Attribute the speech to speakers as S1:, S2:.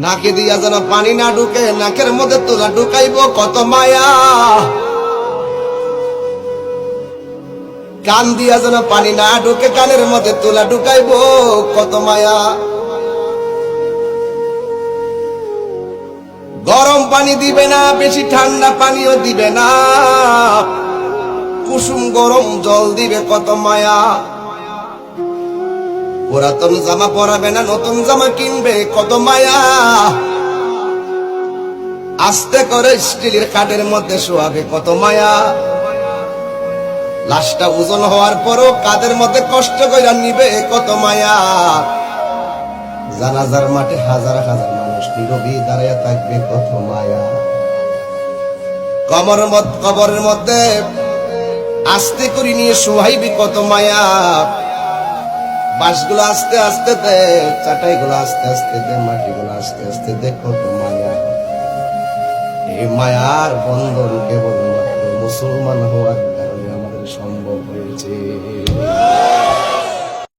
S1: নাকে দিয়া যেন পানি না ঢুকে, নাকের মধ্যে তোলা ঢুকাইব কত মায়া। কান দিয়া যেন পানি না ঢুকে, কানের মধ্যে তোলা ঢুকাইব কত মায়া। গরম পানি দিবে না, বেশি ঠান্ডা পানিও দিবে না, কুসুম গরম জল দিবে কত মায়া। পুরাতন জামা পরাবে না, নতুন জামা কিনবে কত মায়া। আস্তে করে স্টিলের কাঠের মধ্যে শোয়াবে কত মায়া। লাশটা ওজন হওয়ার পরও কাদের মধ্যে কষ্ট করে নিবে কত মায়া। জানাজার মাঠে হাজার হাজার মানুষ নীরবে দাঁড়িয়ে থাকবে কত মায়া। কবরের মধ্যে আস্তে করে নিয়ে শোয়াইবি কত মায়া। বাঁশগুলো আস্তে আস্তে দে, চাটাইগুলো আস্তে আস্তে দে, মাটিগুলো আস্তে আস্তে দে, কত মায়া। এই মায়ার বন্ধন কেবলমাত্র মুসলমান হওয়ার কারণে আমাদের সম্ভব হয়েছে।